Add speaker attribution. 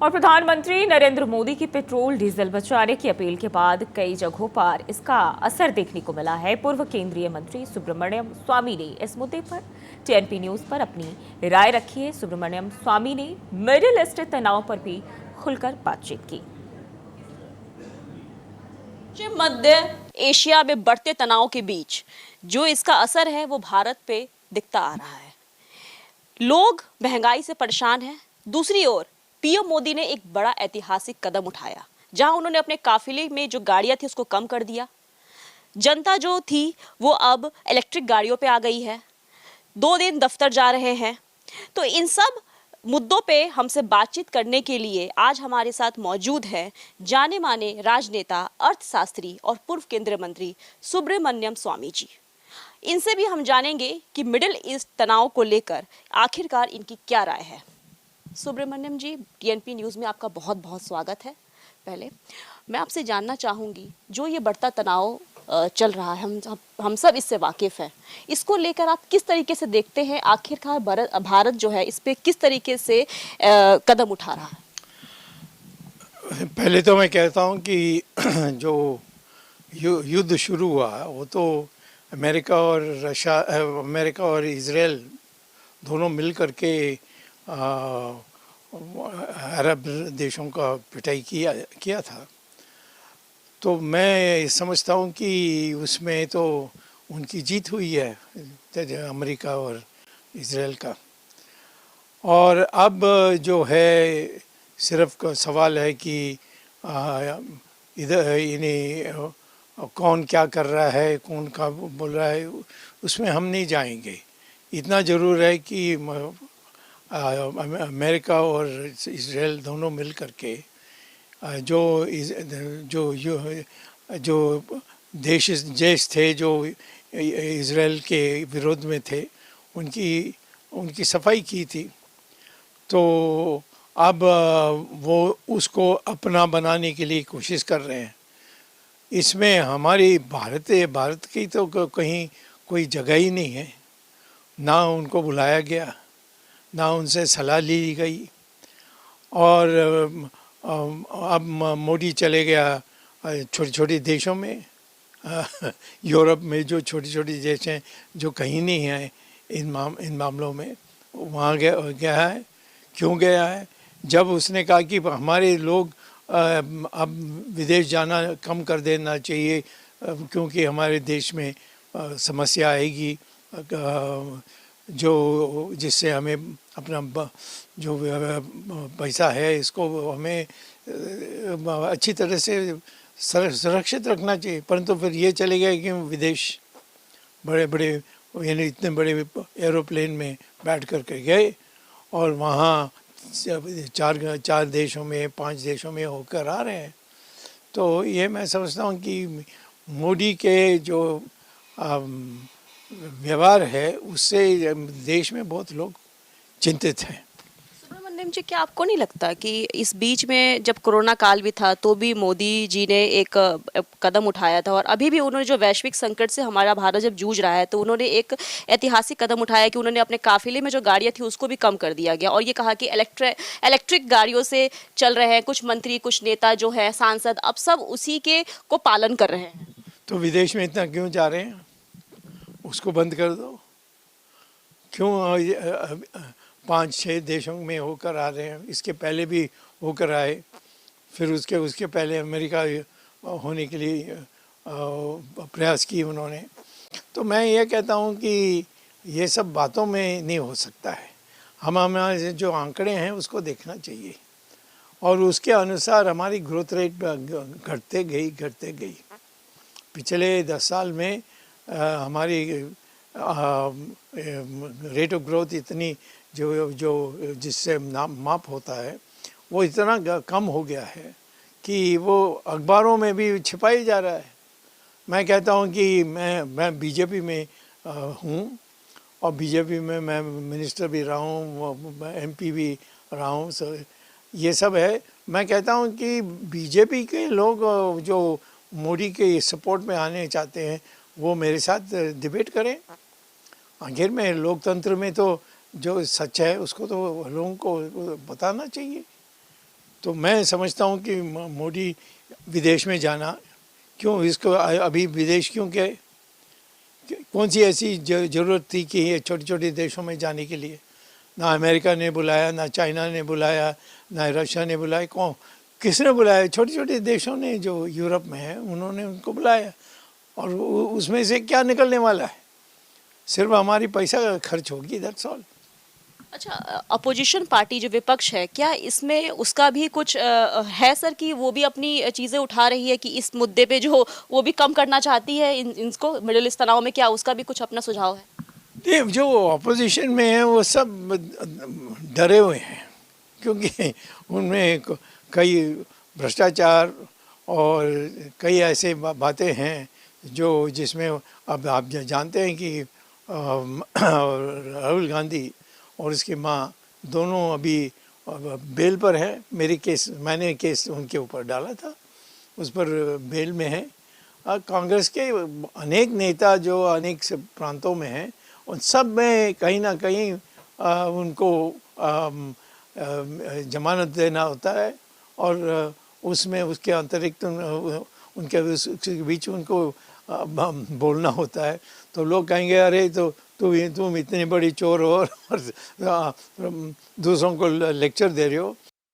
Speaker 1: और प्रधानमंत्री नरेंद्र मोदी की पेट्रोल डीजल बचाने की अपील के बाद कई जगहों पर इसका असर देखने को मिला है। पूर्व केंद्रीय मंत्री सुब्रमण्यम स्वामी ने इस मुद्दे पर टीएनपी न्यूज पर अपनी राय रखी है। सुब्रमण्यम स्वामी ने मिडिल ईस्ट तनाव पर भी खुलकर बातचीत की।
Speaker 2: मध्य एशिया में बढ़ते तनाव के बीच जो इसका असर है वो भारत पे दिखता आ रहा है। लोग महंगाई से परेशान हैं। दूसरी ओर पीएम मोदी ने एक बड़ा ऐतिहासिक कदम उठाया, जहां उन्होंने अपने काफिले में जो गाड़ियां थी उसको कम कर दिया। जनता जो थी वो अब इलेक्ट्रिक गाड़ियों पे आ गई है। 2 दिन दफ्तर जा रहे हैं। तो इन सब मुद्दों पे हमसे बातचीत करने के लिए आज हमारे साथ मौजूद हैं जाने माने राजनेता, अर्थशास्त्री और पूर्व केंद्रीय मंत्री सुब्रमण्यम स्वामी जी। इनसे भी हम जानेंगे कि मिडिल ईस्ट तनाव को लेकर आखिरकार इनकी क्या राय है। सुब्रमण्यम जी, टीएनपी न्यूज़ में आपका बहुत बहुत स्वागत है। पहले मैं आपसे जानना चाहूँगी, जो ये बढ़ता तनाव चल रहा है, हम सब इससे वाकिफ़ हैं, इसको लेकर आप किस तरीके से देखते हैं? आखिरकार भारत जो है इस पे किस तरीके से कदम उठा रहा है?
Speaker 3: पहले तो मैं कहता हूँ कि जो युद्ध शुरू हुआ वो तो अमेरिका और इज़राइल दोनों मिल करके अरब देशों का पिटाई किया था। तो मैं समझता हूँ कि उसमें तो उनकी जीत हुई है, अमेरिका और इज़राइल का। और अब जो है सिर्फ सवाल है कि इधर इन्हें कौन क्या कर रहा है, कौन क्या बोल रहा है, उसमें हम नहीं जाएंगे। इतना ज़रूर है कि अमेरिका और इज़राइल दोनों मिल करके जो देश थे जो इज़राइल के विरोध में थे, उनकी सफाई की थी। तो अब वो उसको अपना बनाने के लिए कोशिश कर रहे हैं। इसमें हमारी भारत की तो कहीं कोई जगह ही नहीं है। ना उनको बुलाया गया, ना उनसे सलाह ली गई। और अब मोदी चले गया छोटे छोटे देशों में, यूरोप में जो छोटी छोटी देश हैं जो कहीं नहीं हैं इन मामलों में, वहाँ गया है। क्यों गया है? जब उसने कहा कि हमारे लोग अब विदेश जाना कम कर देना चाहिए, क्योंकि हमारे देश में समस्या आएगी जो जिससे हमें अपना जो पैसा है इसको हमें अच्छी तरह से सुरक्षित रखना चाहिए। परंतु फिर ये चले गए कि विदेश बड़े बड़े यानी इतने बड़े एरोप्लेन में बैठ कर के गए और वहाँ 4 देशों में 5 देशों में होकर आ रहे हैं। तो ये मैं समझता हूँ कि मोदी के जो व्यवहार है उससे देश में बहुत लोग चिंतित हैं।
Speaker 2: सुब्रमण्यम जी, क्या आपको नहीं लगता कि इस बीच में जब कोरोना काल भी था तो भी मोदी जी ने एक कदम उठाया था, और अभी भी उन्होंने जो वैश्विक संकट से हमारा भारत जब जूझ रहा है तो उन्होंने एक ऐतिहासिक कदम उठाया कि उन्होंने अपने काफिले में जो गाड़ियां थी उसको भी कम कर दिया गया, और ये कहा कि इलेक्ट्रिक गाड़ियों से चल रहे हैं। कुछ मंत्री, कुछ नेता जो है, सांसद, अब सब उसी के को पालन कर रहे हैं।
Speaker 3: तो विदेश में इतना क्यों जा रहे हैं? उसको बंद कर दो। क्यों 5-6 देशों में होकर आ रहे हैं? इसके पहले भी होकर आए, फिर उसके पहले अमेरिका होने के लिए प्रयास किए उन्होंने। तो मैं ये कहता हूँ कि ये सब बातों में नहीं हो सकता है। हमारे जो आंकड़े हैं उसको देखना चाहिए, और उसके अनुसार हमारी ग्रोथ रेट घटते गई। पिछले 10 साल में हमारी रेट ऑफ ग्रोथ इतनी जो जिससे माप होता है वो इतना कम हो गया है कि वो अखबारों में भी छिपाई जा रहा है। मैं कहता हूँ कि मैं बीजेपी में हूँ, और बीजेपी में मैं मिनिस्टर भी रहा हूँ, एमपी भी रहा हूँ। ये सब है। मैं कहता हूँ कि बीजेपी के लोग जो मोदी के सपोर्ट में आने चाहते हैं वो मेरे साथ डिबेट करें। आखिर में लोकतंत्र में तो जो सच है उसको तो लोगों को बताना चाहिए। तो मैं समझता हूँ कि मोदी विदेश में जाना क्यों, इसको अभी विदेश क्यों गए, कौन सी ऐसी ज़रूरत थी कि ये छोटे छोटे देशों में जाने के लिए। ना अमेरिका ने बुलाया, ना चाइना ने बुलाया, ना रशिया ने बुलाया, कौन किसने बुलाया? छोटे छोटे देशों ने जो यूरोप में है उन्होंने उनको बुलाया। और उसमें से क्या निकलने वाला है? सिर्फ हमारी पैसा खर्च होगी, दैट्स ऑल।
Speaker 2: अच्छा, अपोजिशन पार्टी जो विपक्ष है, क्या इसमें उसका भी कुछ है सर कि वो भी अपनी चीज़ें उठा रही है कि इस मुद्दे पे जो वो भी कम करना चाहती है इनको मिडिल ईस्ट तनाव में, क्या उसका भी कुछ अपना सुझाव है?
Speaker 3: ये जो अपोजिशन में है वो सब डरे हुए हैं, क्योंकि उनमें कई भ्रष्टाचार और कई ऐसे बातें हैं जो जिसमें अब आप जानते हैं कि राहुल गांधी और उसकी माँ दोनों अभी बेल पर है। मैंने केस उनके ऊपर डाला था, उस पर बेल में है। कांग्रेस के अनेक नेता जो अनेक प्रांतों में हैं, उन सब में कहीं ना कहीं उनको जमानत देना होता है और उसमें उसके अतिरिक्त उनके बीच उनको बोलना होता है। तो लोग कहेंगे अरे तो तुम इतनी बड़ी चोर हो और दूसरों को लेक्चर दे रहे हो।